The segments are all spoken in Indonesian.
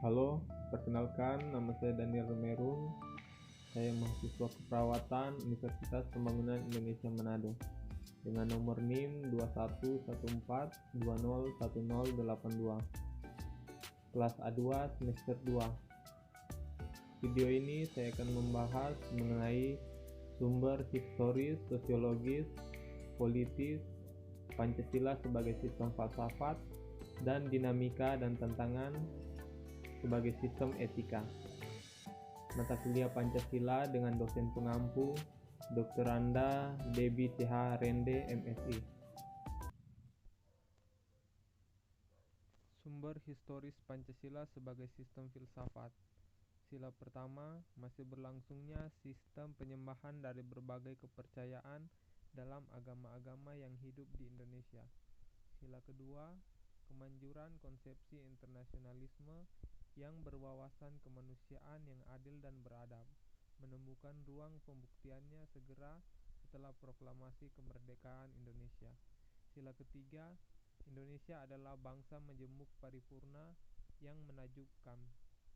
Halo, perkenalkan nama saya Daniel Romerun. Saya mahasiswa keperawatan Universitas Pembangunan Indonesia Manado dengan nomor NIM 2114201082. Kelas A2 semester 2. Video ini saya akan membahas mengenai sumber historis, sosiologis, politis, Pancasila sebagai sistem falsafat, dan dinamika dan tantangan sebagai sistem etika. Mata kuliah Pancasila dengan dosen pengampu Dr. Randa Debbie TH Rende MSI. Sumber historis Pancasila sebagai sistem filsafat. Sila pertama, masih berlangsungnya sistem penyembahan dari berbagai kepercayaan dalam agama-agama yang hidup di Indonesia. Sila kedua, kemanjuran konsepsi internasionalisme yang berwawasan kemanusiaan yang adil dan beradab, menemukan ruang pembuktiannya segera setelah proklamasi kemerdekaan Indonesia. Sila ketiga, Indonesia adalah bangsa majemuk paripurna yang menakjubkan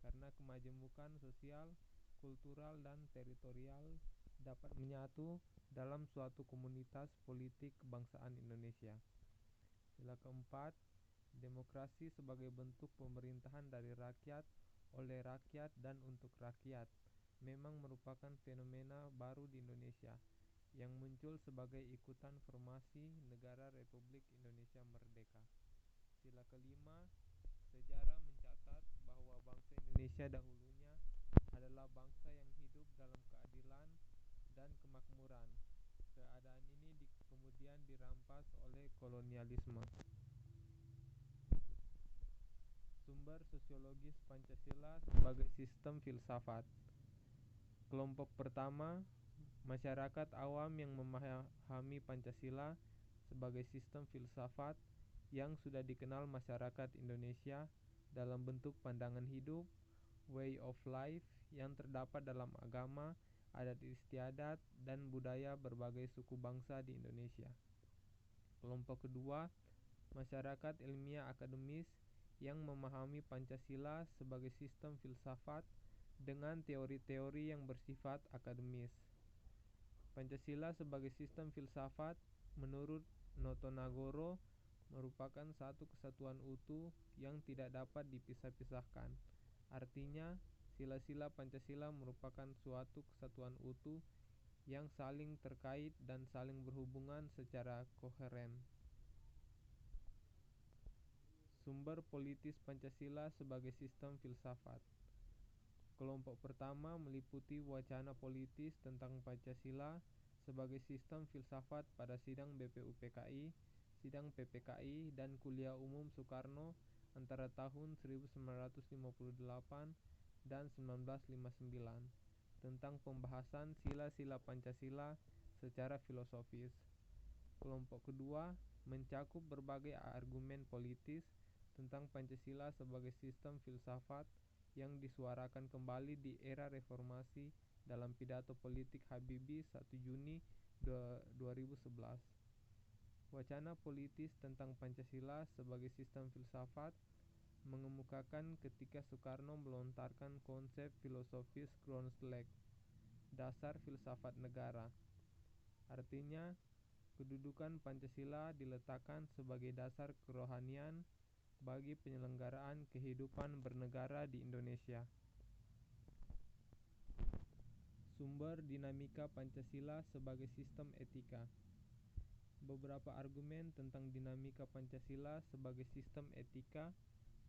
karena kemajemukan sosial, kultural, dan teritorial dapat menyatu dalam suatu komunitas politik kebangsaan Indonesia. Sila keempat, demokrasi sebagai bentuk pemerintahan dari rakyat, oleh rakyat, dan untuk rakyat memang merupakan fenomena baru di Indonesia yang muncul sebagai ikutan formasi Negara Republik Indonesia Merdeka. Sila kelima, sejarah mencatat bahwa bangsa Indonesia dahulunya adalah bangsa yang hidup dalam keadilan dan kemakmuran. Keadaan ini kemudian dirampas oleh kolonialisme. Sumber sosiologis Pancasila sebagai sistem filsafat. Kelompok pertama, masyarakat awam yang memahami Pancasila sebagai sistem filsafat yang sudah dikenal masyarakat Indonesia dalam bentuk pandangan hidup, way of life yang terdapat dalam agama, adat istiadat, dan budaya berbagai suku bangsa di Indonesia. Kelompok kedua, masyarakat ilmiah akademis yang memahami Pancasila sebagai sistem filsafat dengan teori-teori yang bersifat akademis. Pancasila sebagai sistem filsafat menurut Notonagoro merupakan satu kesatuan utuh yang tidak dapat dipisah-pisahkan. Artinya, sila-sila Pancasila merupakan suatu kesatuan utuh yang saling terkait dan saling berhubungan secara koheren. Sumber politis Pancasila sebagai sistem filsafat. Kelompok pertama meliputi wacana politis tentang Pancasila sebagai sistem filsafat pada sidang BPUPKI, sidang PPKI, dan kuliah umum Soekarno antara tahun 1958 dan 1959 tentang pembahasan sila-sila Pancasila secara filosofis. Kelompok kedua mencakup berbagai argumen politis tentang Pancasila sebagai sistem filsafat yang disuarakan kembali di era reformasi dalam pidato politik Habibie 1 Juni 2011. Wacana politis tentang Pancasila sebagai sistem filsafat mengemukakan ketika Soekarno melontarkan konsep filosofis Groundslag, dasar filsafat negara. Artinya, kedudukan Pancasila diletakkan sebagai dasar kerohanian bagi penyelenggaraan kehidupan bernegara di Indonesia. Sumber dinamika Pancasila sebagai sistem etika. Beberapa argumen tentang dinamika Pancasila sebagai sistem etika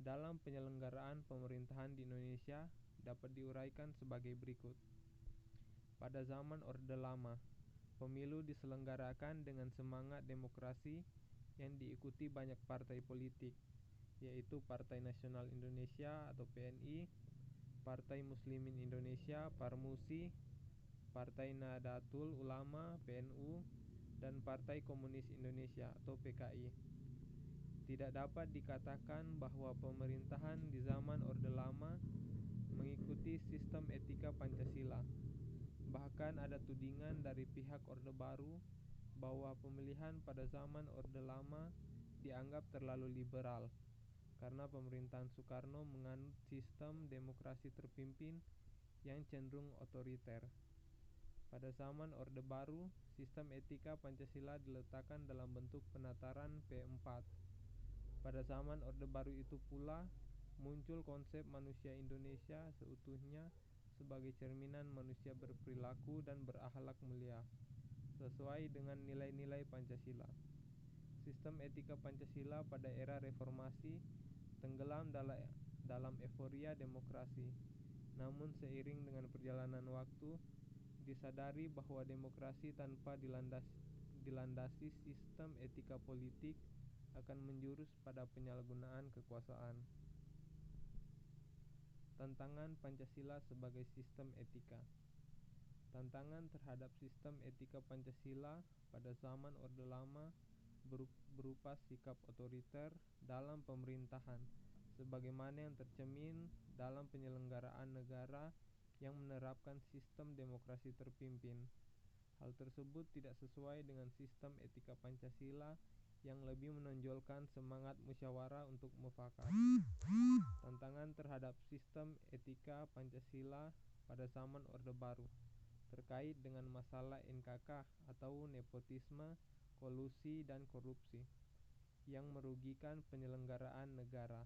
dalam penyelenggaraan pemerintahan di Indonesia dapat diuraikan sebagai berikut. Pada zaman Orde Lama, pemilu diselenggarakan dengan semangat demokrasi yang diikuti banyak partai politik, yaitu Partai Nasional Indonesia atau PNI, Partai Muslimin Indonesia Parmusi, Partai Nahdlatul Ulama PNU, dan Partai Komunis Indonesia atau PKI. Tidak dapat dikatakan bahwa pemerintahan di zaman Orde Lama mengikuti sistem etika Pancasila. Bahkan ada tudingan dari pihak Orde Baru bahwa pemilihan pada zaman Orde Lama dianggap terlalu liberal. karena pemerintahan Soekarno menganut sistem demokrasi terpimpin yang cenderung otoriter. Pada zaman Orde Baru, sistem etika Pancasila diletakkan dalam bentuk penataran P4. Pada zaman Orde Baru itu pula, muncul konsep manusia Indonesia seutuhnya sebagai cerminan manusia berperilaku dan berakhlak mulia, sesuai dengan nilai-nilai Pancasila. Sistem etika Pancasila pada era reformasi tenggelam dalam euforia demokrasi. Namun seiring dengan perjalanan waktu, disadari bahwa demokrasi tanpa dilandasi sistem etika politik akan menjurus pada penyalahgunaan kekuasaan. Tantangan Pancasila sebagai sistem etika. Tantangan terhadap sistem etika Pancasila pada zaman Orde Lama berupa sikap otoriter dalam pemerintahan, sebagaimana yang tercermin dalam penyelenggaraan negara yang menerapkan sistem demokrasi terpimpin. Hal tersebut tidak sesuai dengan sistem etika Pancasila yang lebih menonjolkan semangat musyawarah untuk mufakat. Tantangan terhadap sistem etika Pancasila pada zaman Orde Baru terkait dengan masalah NKK atau nepotisme, kolusi, dan korupsi yang merugikan penyelenggaraan negara.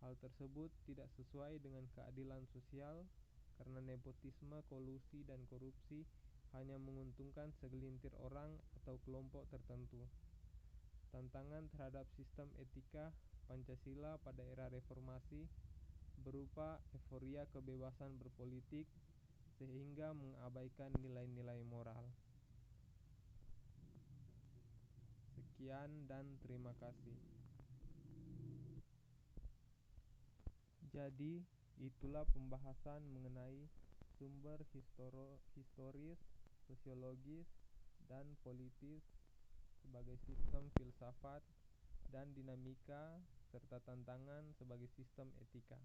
Hal tersebut tidak sesuai dengan keadilan sosial karena nepotisme, kolusi, dan korupsi hanya menguntungkan segelintir orang atau kelompok tertentu. Tantangan terhadap sistem etika Pancasila pada era reformasi berupa euforia kebebasan berpolitik sehingga mengabaikan nilai-nilai moral. Sekian dan terima kasih. Jadi, itulah pembahasan mengenai sumber historis, sosiologis, dan politis sebagai sistem filsafat dan dinamika serta tantangan sebagai sistem etika.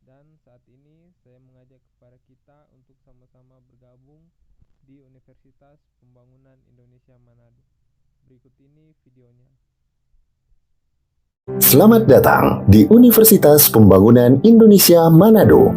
Dan saat ini saya mengajak kepada kita untuk sama-sama bergabung di Universitas Pembangunan Indonesia Manado. Berikut ini videonya. Selamat datang di Universitas Pembangunan Indonesia Manado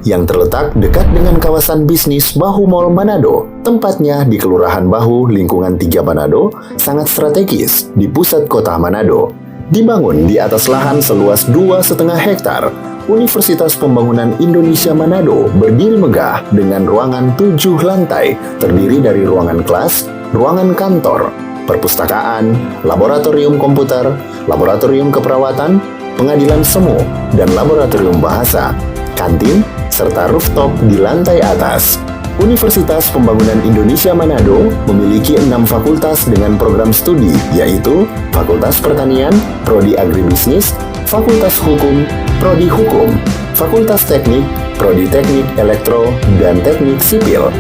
yang terletak dekat dengan kawasan bisnis Bahu Mall Manado. Tempatnya di Kelurahan Bahu, Lingkungan 3 Manado, sangat strategis di pusat kota Manado. Dibangun di atas lahan seluas 2,5 hektar, Universitas Pembangunan Indonesia Manado berdiri megah dengan ruangan 7 lantai, terdiri dari ruangan kelas, ruangan kantor, perpustakaan, laboratorium komputer, laboratorium keperawatan, pengadilan semu, dan laboratorium bahasa, kantin, serta rooftop di lantai atas. Universitas Pembangunan Indonesia Manado memiliki 6 fakultas dengan program studi, yaitu Fakultas Pertanian, Prodi Agribisnis, Fakultas Hukum, Prodi Hukum, Fakultas Teknik, Prodi Teknik Elektro dan Teknik Sipil,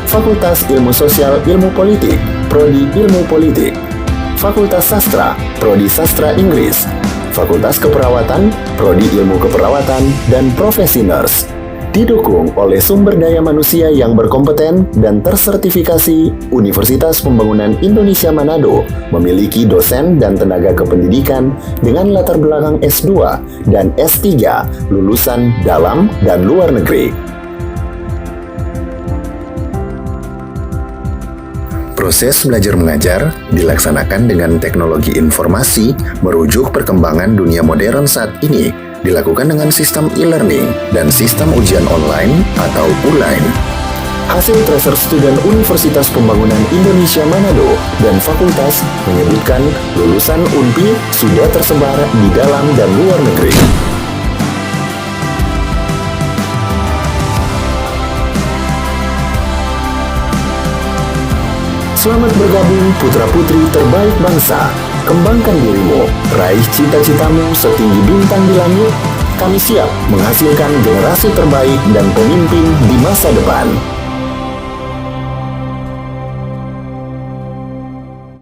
Fakultas Ilmu Sosial Ilmu Politik, Prodi Ilmu Politik, Fakultas Sastra, Prodi Sastra Inggris, Fakultas Keperawatan, Prodi Ilmu Keperawatan, dan Profesi Nurse. Didukung oleh sumber daya manusia yang berkompeten dan tersertifikasi, Universitas Pembangunan Indonesia Manado memiliki dosen dan tenaga kependidikan dengan latar belakang S2 dan S3 lulusan dalam dan luar negeri. Proses belajar mengajar dilaksanakan dengan teknologi informasi merujuk perkembangan dunia modern saat ini, dilakukan dengan sistem e-learning dan sistem ujian online atau ULAIN. Hasil tracer student Universitas Pembangunan Indonesia Manado dan fakultas menyebutkan lulusan UNPI sudah tersebar di dalam dan luar negeri. Selamat bergabung putra-putri terbaik bangsa. Kembangkan dirimu, raih cita-citamu setinggi bintang di langit. Kami siap menghasilkan generasi terbaik dan pemimpin di masa depan.